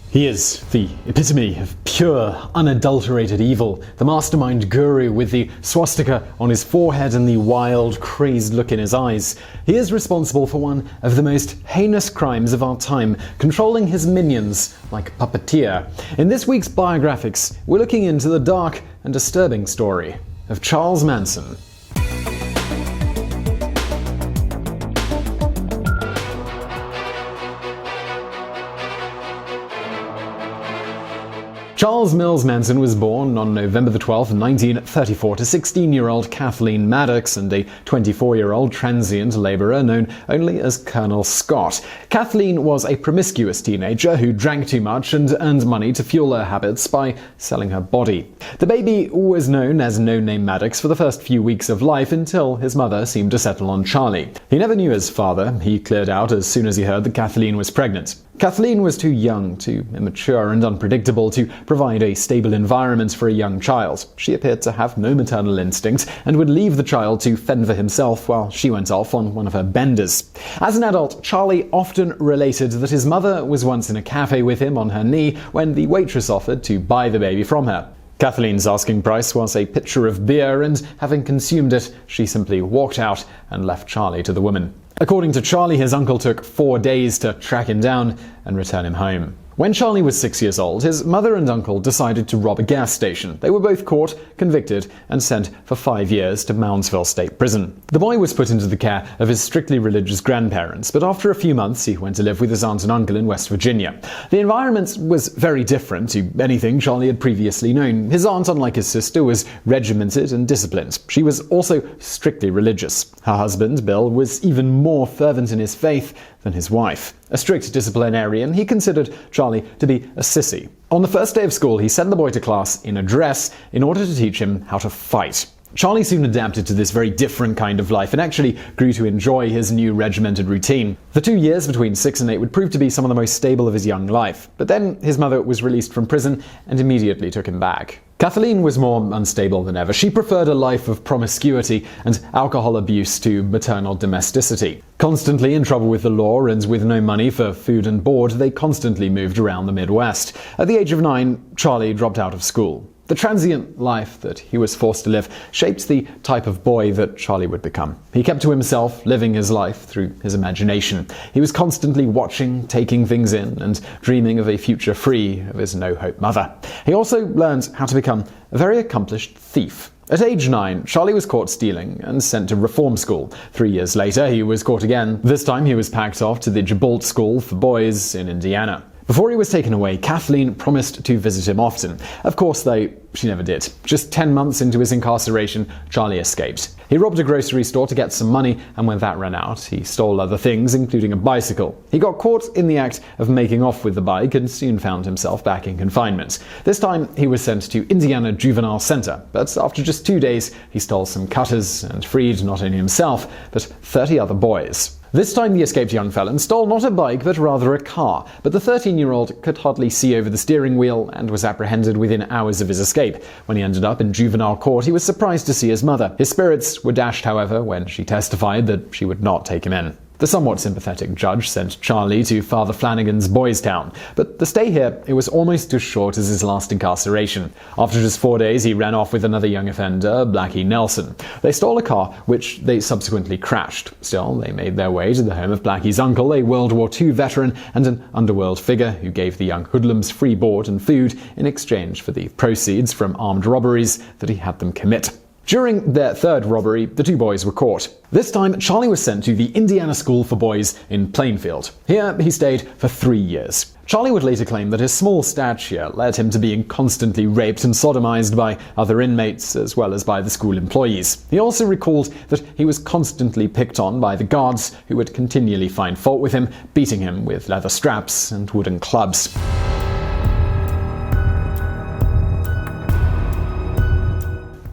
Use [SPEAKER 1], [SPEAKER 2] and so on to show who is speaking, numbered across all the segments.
[SPEAKER 1] He is the epitome of pure, unadulterated evil, the mastermind guru with the swastika on his forehead and the wild, crazed look in his eyes. He is responsible for one of the most heinous crimes of our time, controlling his minions like a puppeteer. In this week's Biographics, we're looking into the dark and disturbing story of Charles Manson. Charles Mills Manson was born on November 12, 1934 to 16-year-old Kathleen Maddox and a 24-year-old transient laborer known only as Colonel Scott. Kathleen was a promiscuous teenager who drank too much and earned money to fuel her habits by selling her body. The baby was known as No Name Maddox for the first few weeks of life until his mother seemed to settle on Charlie. He never knew his father. He cleared out as soon as he heard that Kathleen was pregnant. Kathleen was too young, too immature and unpredictable to provide a stable environment for a young child. She appeared to have no maternal instinct and would leave the child to fend for himself while she went off on one of her benders. As an adult, Charlie often related that his mother was once in a cafe with him on her knee when the waitress offered to buy the baby from her. Kathleen's asking price was a pitcher of beer, and having consumed it, she simply walked out and left Charlie to the woman. According to Charlie, his uncle took 4 days to track him down and return him home. When Charlie was 6 years old, his mother and uncle decided to rob a gas station. They were both caught, convicted, and sent for 5 years to Moundsville State Prison. The boy was put into the care of his strictly religious grandparents, but after a few months he went to live with his aunt and uncle in West Virginia. The environment was very different to anything Charlie had previously known. His aunt, unlike his sister, was regimented and disciplined. She was also strictly religious. Her husband, Bill, was even more fervent in his faith than his wife. A strict disciplinarian, he considered Charlie to be a sissy. On the first day of school, he sent the boy to class in a dress in order to teach him how to fight. Charlie soon adapted to this very different kind of life and actually grew to enjoy his new regimented routine. The 2 years between 6 and 8 would prove to be some of the most stable of his young life. But then his mother was released from prison and immediately took him back. Kathleen was more unstable than ever. She preferred a life of promiscuity and alcohol abuse to maternal domesticity. Constantly in trouble with the law and with no money for food and board, they constantly moved around the Midwest. At the age of 9, Charlie dropped out of school. The transient life that he was forced to live shaped the type of boy that Charlie would become. He kept to himself, living his life through his imagination. He was constantly watching, taking things in, and dreaming of a future free of his no-hope mother. He also learned how to become a very accomplished thief. At age 9, Charlie was caught stealing and sent to reform school. 3 years later, he was caught again. This time, he was packed off to the Gibault School for Boys in Indiana. Before he was taken away, Kathleen promised to visit him often. Of course, though, she never did. Just 10 months into his incarceration, Charlie escaped. He robbed a grocery store to get some money, and when that ran out, he stole other things, including a bicycle. He got caught in the act of making off with the bike and soon found himself back in confinement. This time, he was sent to Indiana Juvenile Center, but after just 2 days, he stole some cutters and freed not only himself, but 30 other boys. This time the escaped young felon stole not a bike but rather a car, but the 13-year-old could hardly see over the steering wheel and was apprehended within hours of his escape. When he ended up in juvenile court, he was surprised to see his mother. His spirits were dashed, however, when she testified that she would not take him in. The somewhat sympathetic judge sent Charlie to Father Flanagan's Boys Town, but the stay here it was almost as short as his last incarceration. After just 4 days, he ran off with another young offender, Blackie Nelson. They stole a car, which they subsequently crashed. Still, they made their way to the home of Blackie's uncle, a World War II veteran and an underworld figure who gave the young hoodlums free board and food in exchange for the proceeds from armed robberies that he had them commit. During their third robbery, the two boys were caught. This time, Charlie was sent to the Indiana School for Boys in Plainfield. Here, he stayed for 3 years. Charlie would later claim that his small stature led him to being constantly raped and sodomized by other inmates as well as by the school employees. He also recalled that he was constantly picked on by the guards who would continually find fault with him, beating him with leather straps and wooden clubs.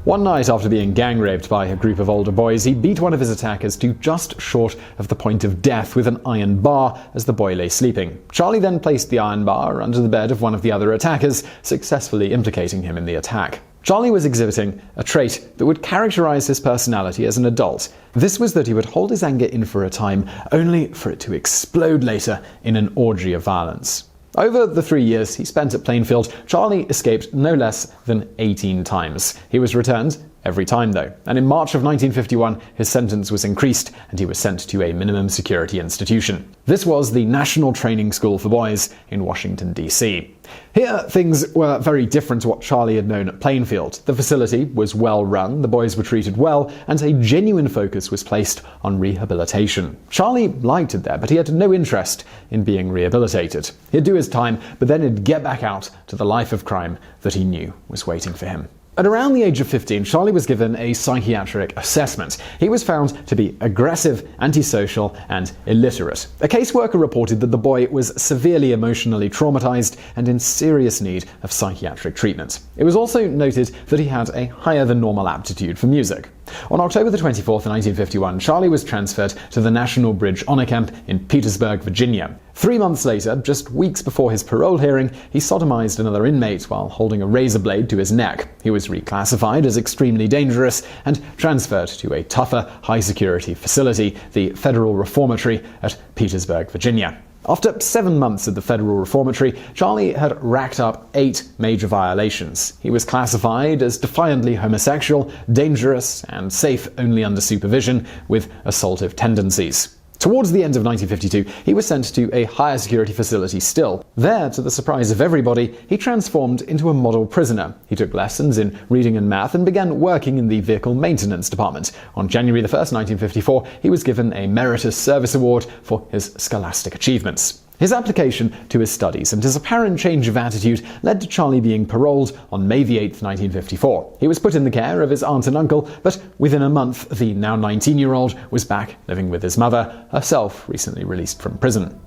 [SPEAKER 1] One night after being gang-raped by a group of older boys, he beat one of his attackers to just short of the point of death with an iron bar as the boy lay sleeping. Charlie then placed the iron bar under the bed of one of the other attackers, successfully implicating him in the attack. Charlie was exhibiting a trait that would characterize his personality as an adult. This was that he would hold his anger in for a time, only for it to explode later in an orgy of violence. Over the 3 years he spent at Plainfield, Charlie escaped no less than 18 times. He was returned every time, though, and in March of 1951 his sentence was increased and he was sent to a minimum security institution. This was the National Training School for Boys in Washington, D.C. Here, things were very different to what Charlie had known at Plainfield. The facility was well run, the boys were treated well, and a genuine focus was placed on rehabilitation. Charlie liked it there, but he had no interest in being rehabilitated. He'd do his time, but then he'd get back out to the life of crime that he knew was waiting for him. At around the age of 15, Charlie was given a psychiatric assessment. He was found to be aggressive, antisocial, and illiterate. A caseworker reported that the boy was severely emotionally traumatized and in serious need of psychiatric treatment. It was also noted that he had a higher than normal aptitude for music. On October 24, 1951, Charlie was transferred to the National Bridge Honor Camp in Petersburg, Virginia. 3 months later, just weeks before his parole hearing, he sodomized another inmate while holding a razor blade to his neck. He was reclassified as extremely dangerous and transferred to a tougher, high-security facility, the Federal Reformatory at Petersburg, Virginia. After 7 months at the Federal Reformatory, Charlie had racked up 8 major violations. He was classified as defiantly homosexual, dangerous, and safe only under supervision, with assaultive tendencies. Towards the end of 1952, he was sent to a higher security facility still. There, to the surprise of everybody, he transformed into a model prisoner. He took lessons in reading and math and began working in the vehicle maintenance department. On January 1, 1954, he was given a Meritorious Service Award for his scholastic achievements. His application to his studies and his apparent change of attitude led to Charlie being paroled on May 8, 1954. He was put in the care of his aunt and uncle, but within a month, the now 19-year-old was back living with his mother, herself recently released from prison.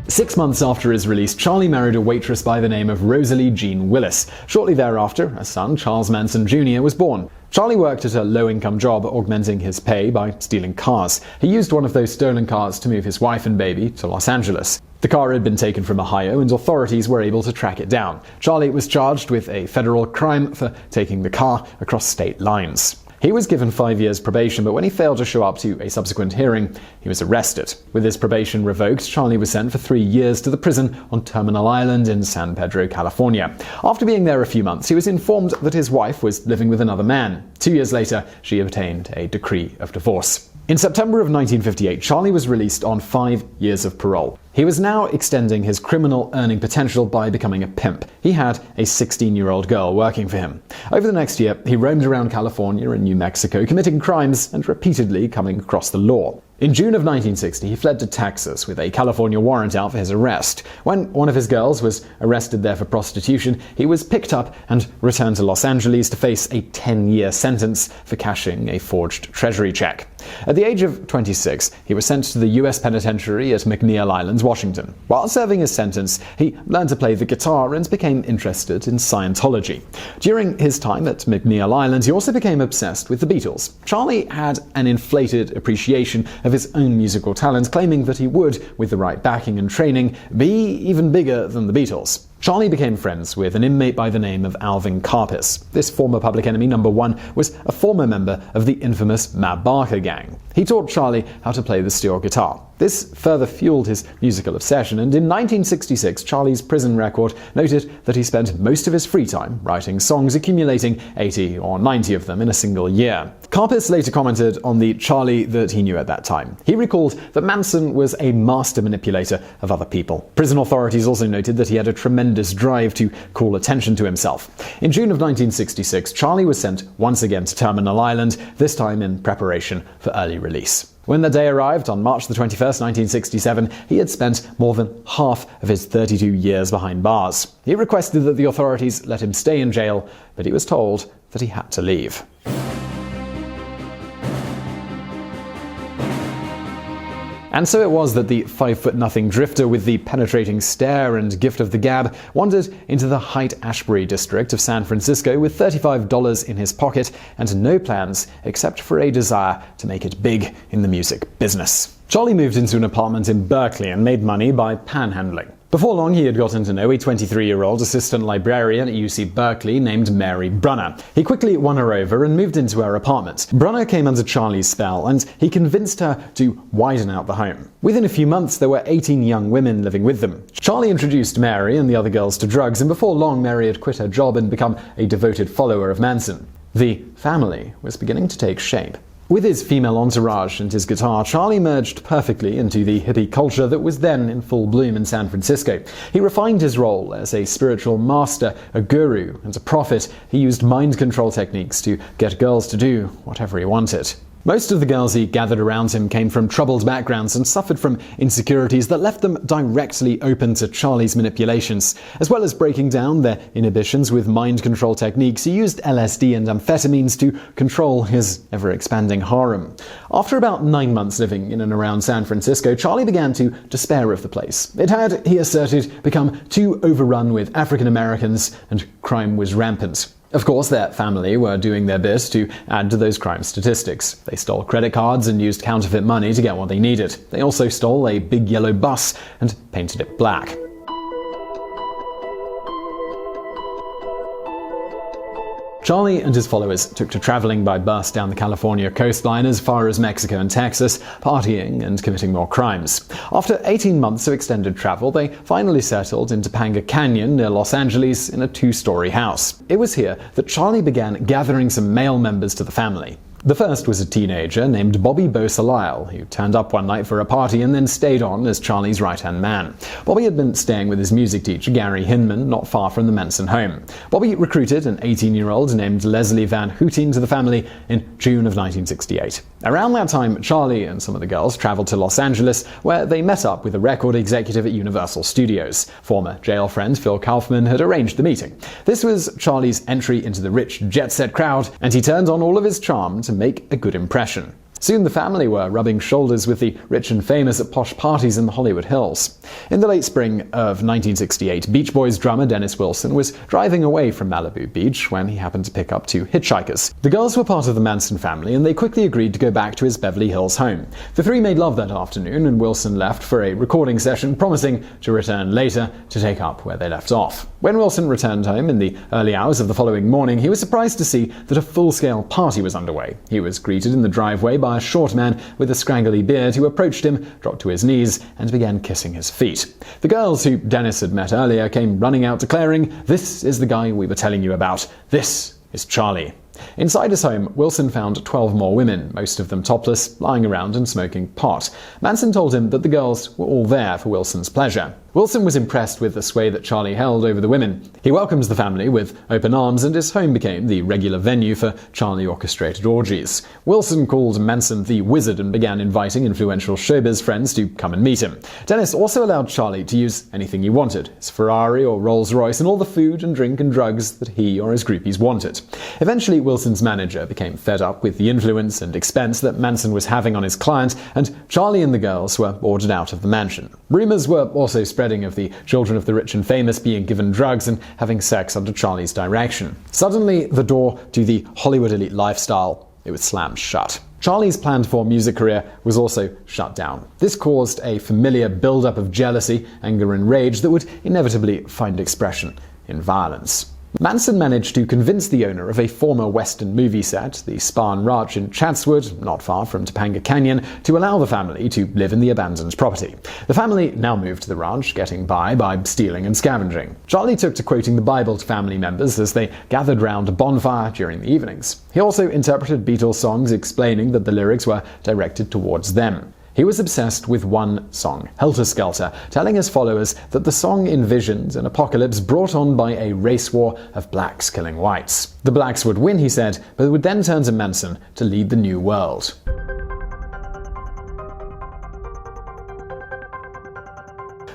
[SPEAKER 1] Six months after his release, Charlie married a waitress by the name of Rosalie Jean Willis. Shortly thereafter, a son, Charles Manson Jr., was born. Charlie worked at a low-income job, augmenting his pay by stealing cars. He used one of those stolen cars to move his wife and baby to Los Angeles. The car had been taken from Ohio, and authorities were able to track it down. Charlie was charged with a federal crime for taking the car across state lines. He was given 5 years probation, but when he failed to show up to a subsequent hearing, he was arrested. With his probation revoked, Charlie was sent for 3 years to the prison on Terminal Island in San Pedro, California. After being there a few months, he was informed that his wife was living with another man. 2 years later, she obtained a decree of divorce. In September of 1958, Charlie was released on 5 years of parole. He was now extending his criminal earning potential by becoming a pimp. He had a 16-year-old girl working for him. Over the next year, he roamed around California and New Mexico, committing crimes and repeatedly coming across the law. In June of 1960, he fled to Texas with a California warrant out for his arrest. When one of his girls was arrested there for prostitution, he was picked up and returned to Los Angeles to face a 10-year sentence for cashing a forged treasury check. At the age of 26, he was sent to the U.S. Penitentiary at McNeil Island, Washington. While serving his sentence, he learned to play the guitar and became interested in Scientology. During his time at McNeil Island, he also became obsessed with the Beatles. Charlie had an inflated appreciation of his own musical talent, claiming that he would, with the right backing and training, be even bigger than the Beatles. Charlie became friends with an inmate by the name of Alvin Karpis. This former public enemy number one was a former member of the infamous Mab Barker gang. He taught Charlie how to play the steel guitar. This further fueled his musical obsession, and in 1966, Charlie's prison record noted that he spent most of his free time writing songs, accumulating 80 or 90 of them in a single year. Karpis later commented on the Charlie that he knew at that time. He recalled that Manson was a master manipulator of other people. Prison authorities also noted that he had a tremendous drive to call attention to himself. In June of 1966, Charlie was sent once again to Terminal Island, this time in preparation for early release. When the day arrived, on March 21, 1967, he had spent more than half of his 32 years behind bars. He requested that the authorities let him stay in jail, but he was told that he had to leave. And so it was that the 5'0" drifter with the penetrating stare and gift of the gab wandered into the Haight-Ashbury district of San Francisco with $35 in his pocket and no plans except for a desire to make it big in the music business. Charlie moved into an apartment in Berkeley and made money by panhandling. Before long, he had gotten to know a 23-year-old assistant librarian at UC Berkeley named Mary Brunner. He quickly won her over and moved into her apartment. Brunner came under Charlie's spell, and he convinced her to widen out the home. Within a few months, there were 18 young women living with them. Charlie introduced Mary and the other girls to drugs, and before long, Mary had quit her job and become a devoted follower of Manson. The family was beginning to take shape. With his female entourage and his guitar, Charlie merged perfectly into the hippie culture that was then in full bloom in San Francisco. He refined his role as a spiritual master, a guru, and a prophet. He used mind control techniques to get girls to do whatever he wanted. Most of the girls he gathered around him came from troubled backgrounds and suffered from insecurities that left them directly open to Charlie's manipulations. As well as breaking down their inhibitions with mind control techniques, he used LSD and amphetamines to control his ever-expanding harem. After about 9 months living in and around San Francisco, Charlie began to despair of the place. It had, he asserted, become too overrun with African Americans, and crime was rampant. Of course, their family were doing their bit to add to those crime statistics. They stole credit cards and used counterfeit money to get what they needed. They also stole a big yellow bus and painted it black. Charlie and his followers took to traveling by bus down the California coastline as far as Mexico and Texas, partying and committing more crimes. After 18 months of extended travel, they finally settled in Topanga Canyon near Los Angeles in a 2-story house. It was here that Charlie began gathering some male members to the family. The first was a teenager named Bobby Beausoleil, who turned up one night for a party and then stayed on as Charlie's right-hand man. Bobby had been staying with his music teacher, Gary Hinman, not far from the Manson home. Bobby recruited an 18-year-old named Leslie Van Houten to the family in June of 1968. Around that time, Charlie and some of the girls traveled to Los Angeles, where they met up with a record executive at Universal Studios. Former jail friend Phil Kaufman had arranged the meeting. This was Charlie's entry into the rich, jet-set crowd, and he turned on all of his charm to make a good impression. Soon the family were rubbing shoulders with the rich and famous at posh parties in the Hollywood Hills. In the late spring of 1968, Beach Boys drummer Dennis Wilson was driving away from Malibu Beach when he happened to pick up 2 hitchhikers. The girls were part of the Manson family, and they quickly agreed to go back to his Beverly Hills home. The 3 made love that afternoon, and Wilson left for a recording session, promising to return later to take up where they left off. When Wilson returned home in the early hours of the following morning, he was surprised to see that a full-scale party was underway. He was greeted in the driveway by a short man with a scraggly beard who approached him, dropped to his knees, and began kissing his feet. The girls who Dennis had met earlier came running out declaring, "This is the guy we were telling you about. This is Charlie." Inside his home, Wilson found 12 more women, most of them topless, lying around and smoking pot. Manson told him that the girls were all there for Wilson's pleasure. Wilson was impressed with the sway that Charlie held over the women. He welcomed the family with open arms, and his home became the regular venue for Charlie-orchestrated orgies. Wilson called Manson the Wizard and began inviting influential showbiz friends to come and meet him. Dennis also allowed Charlie to use anything he wanted, his Ferrari or Rolls-Royce, and all the food and drink and drugs that he or his groupies wanted. Eventually, Wilson's manager became fed up with the influence and expense that Manson was having on his client, and Charlie and the girls were ordered out of the mansion. Rumors were also spreading of the children of the rich and famous being given drugs and having sex under Charlie's direction. Suddenly, the door to the Hollywood elite lifestyle, it was slammed shut. Charlie's planned-for music career was also shut down. This caused a familiar build-up of jealousy, anger, and rage that would inevitably find expression in violence. Manson managed to convince the owner of a former Western movie set, the Spahn Ranch in Chatswood, not far from Topanga Canyon, to allow the family to live in the abandoned property. The family now moved to the ranch, getting by stealing and scavenging. Charlie took to quoting the Bible to family members as they gathered round a bonfire during the evenings. He also interpreted Beatles songs, explaining that the lyrics were directed towards them. He was obsessed with one song, Helter Skelter, telling his followers that the song envisioned an apocalypse brought on by a race war of blacks killing whites. The blacks would win, he said, but would then turn to Manson to lead the new world.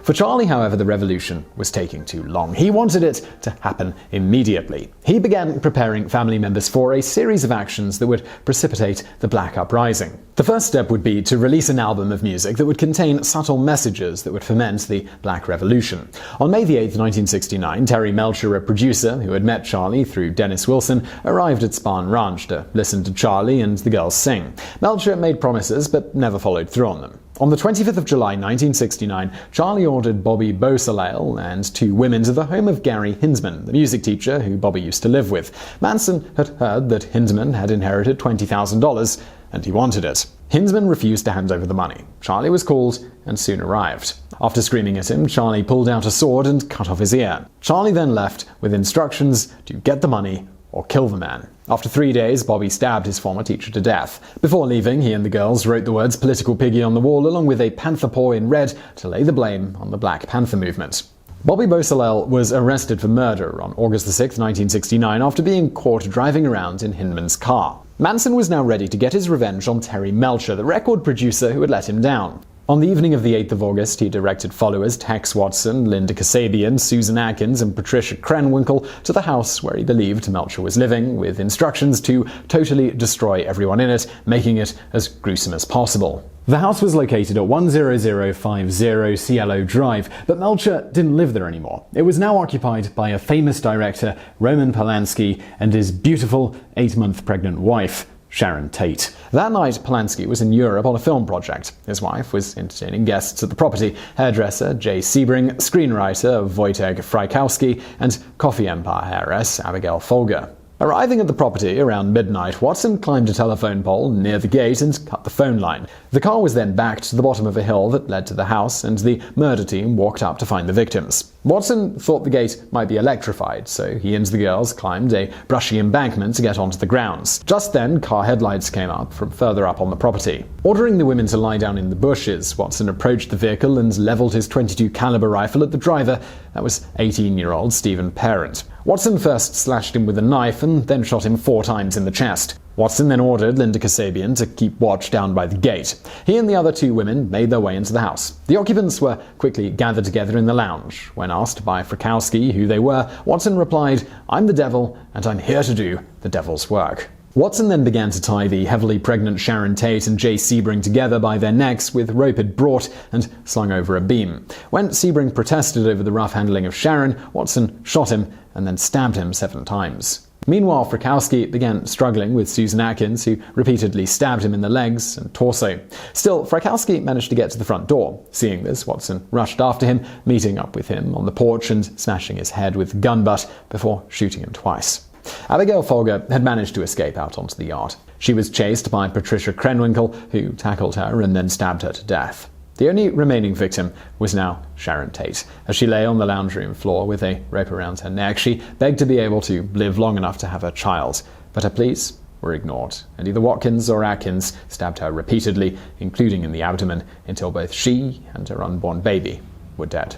[SPEAKER 1] For Charlie, however, the revolution was taking too long. He wanted it to happen immediately. He began preparing family members for a series of actions that would precipitate the Black Uprising. The first step would be to release an album of music that would contain subtle messages that would foment the Black Revolution. On May 8, 1969, Terry Melcher, a producer who had met Charlie through Dennis Wilson, arrived at Spahn Ranch to listen to Charlie and the girls sing. Melcher made promises but never followed through on them. On the 25th of July 1969, Charlie ordered Bobby Beausoleil and 2 women to the home of Gary Hindman, the music teacher who Bobby used to live with. Manson had heard that Hindman had inherited $20,000 and he wanted it. Hindman refused to hand over the money. Charlie was called and soon arrived. After screaming at him, Charlie pulled out a sword and cut off his ear. Charlie then left with instructions to get the money or kill the man. After 3 days, Bobby stabbed his former teacher to death. Before leaving, he and the girls wrote the words "Political Piggy" on the wall along with a panther paw in red to lay the blame on the Black Panther movement. Bobby Beausoleil was arrested for murder on August 6, 1969 after being caught driving around in Hindman's car. Manson was now ready to get his revenge on Terry Melcher, the record producer who had let him down. On the evening of the 8th of August, he directed followers Tex Watson, Linda Kasabian, Susan Atkins, and Patricia Krenwinkel to the house where he believed Melcher was living, with instructions to totally destroy everyone in it, making it as gruesome as possible. The house was located at 10050 Cielo Drive, but Melcher didn't live there anymore. It was now occupied by a famous director, Roman Polanski, and his beautiful 8-month pregnant wife, Sharon Tate. That night, Polanski was in Europe on a film project. His wife was entertaining guests at the property: hairdresser Jay Sebring, screenwriter Voyteg Frykowski, and coffee empire heiress Abigail Folger. Arriving at the property around midnight, Watson climbed a telephone pole near the gate and cut the phone line. The car was then backed to the bottom of a hill that led to the house, and the murder team walked up to find the victims. Watson thought the gate might be electrified, so he and the girls climbed a brushy embankment to get onto the grounds. Just then, car headlights came up from further up on the property. Ordering the women to lie down in the bushes, Watson approached the vehicle and leveled his .22 caliber rifle at the driver. That was 18-year-old Stephen Parent. Watson first slashed him with a knife and then shot him 4 times in the chest. Watson then ordered Linda Kasabian to keep watch down by the gate. He and the other 2 women made their way into the house. The occupants were quickly gathered together in the lounge. When asked by Frykowski who they were, Watson replied, "I'm the devil, and I'm here to do the devil's work." Watson then began to tie the heavily pregnant Sharon Tate and Jay Sebring together by their necks with rope he'd brought and slung over a beam. When Sebring protested over the rough handling of Sharon, Watson shot him and then stabbed him 7 times. Meanwhile, Frykowski began struggling with Susan Atkins, who repeatedly stabbed him in the legs and torso. Still, Frykowski managed to get to the front door. Seeing this, Watson rushed after him, meeting up with him on the porch and smashing his head with a gun butt before shooting him twice. Abigail Folger had managed to escape out onto the yard. She was chased by Patricia Krenwinkel, who tackled her and then stabbed her to death. The only remaining victim was now Sharon Tate. As she lay on the lounge room floor with a rope around her neck, she begged to be able to live long enough to have her child. But her pleas were ignored, and either Watkins or Atkins stabbed her repeatedly, including in the abdomen, until both she and her unborn baby were dead.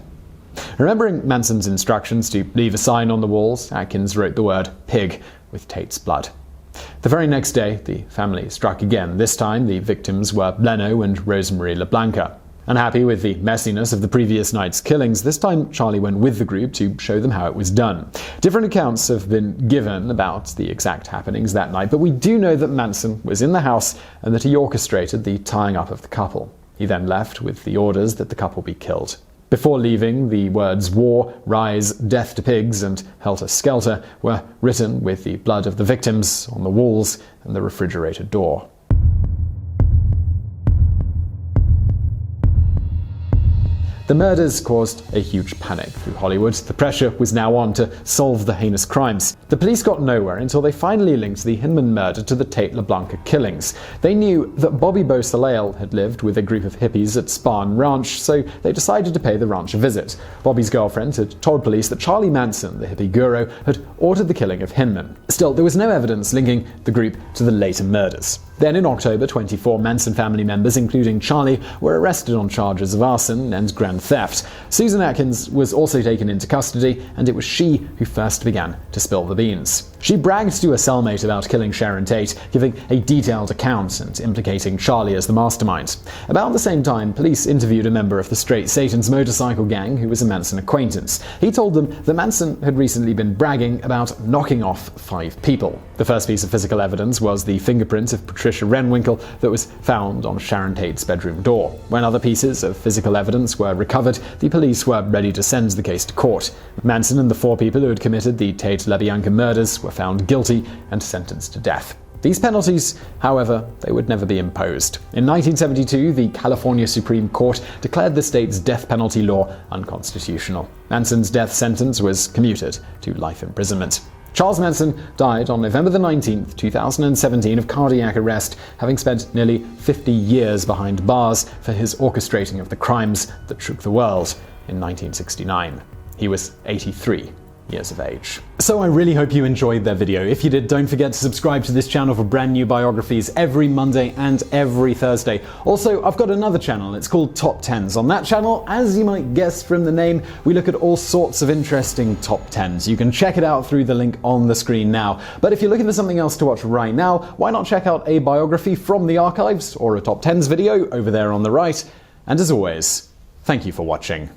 [SPEAKER 1] Remembering Manson's instructions to leave a sign on the walls, Atkins wrote the word "pig" with Tate's blood. The very next day, the family struck again. This time, the victims were Leno and Rosemarie LeBlanca. Unhappy with the messiness of the previous night's killings, this time Charlie went with the group to show them how it was done. Different accounts have been given about the exact happenings that night, but we do know that Manson was in the house and that he orchestrated the tying up of the couple. He then left with the orders that the couple be killed. Before leaving, the words "War, Rise, Death to Pigs," and "Helter Skelter" were written with the blood of the victims on the walls and the refrigerator door. The murders caused a huge panic through Hollywood. The pressure was now on to solve the heinous crimes. The police got nowhere until they finally linked the Hindman murder to the Tate LeBlanca killings. They knew that Bobby Beausoleil had lived with a group of hippies at Spahn Ranch, so they decided to pay the ranch a visit. Bobby's girlfriend had told police that Charlie Manson, the hippie guru, had ordered the killing of Hindman. Still, there was no evidence linking the group to the later murders. Then in October, 24 Manson family members, including Charlie, were arrested on charges of arson and grand theft. Susan Atkins was also taken into custody, and it was she who first began to spill the beans. She bragged to a cellmate about killing Sharon Tate, giving a detailed account and implicating Charlie as the mastermind. About the same time, police interviewed a member of the Straight Satan's motorcycle gang who was a Manson acquaintance. He told them that Manson had recently been bragging about knocking off 5 people. The first piece of physical evidence was the fingerprint of Patricia Renwinkle that was found on Sharon Tate's bedroom door. When other pieces of physical evidence were recovered, the police were ready to send the case to court. Manson and the 4 people who had committed the Tate LeBlanca murders were found guilty and sentenced to death. These penalties, however, they would never be imposed. In 1972, the California Supreme Court declared the state's death penalty law unconstitutional. Manson's death sentence was commuted to life imprisonment. Charles Manson died on November 19, 2017 of cardiac arrest, having spent nearly 50 years behind bars for his orchestrating of the crimes that shook the world in 1969. He was 83 years of age. So I really hope you enjoyed that video. If you did, don't forget to subscribe to this channel for brand new biographies every Monday and every Thursday. Also, I've got another channel. It's called Top 10s. On that channel, as you might guess from the name, we look at all sorts of interesting top 10s. You can check it out through the link on the screen now. But if you're looking for something else to watch right now, why not check out a biography from the archives or a Top 10s video over there on the right? And as always, thank you for watching.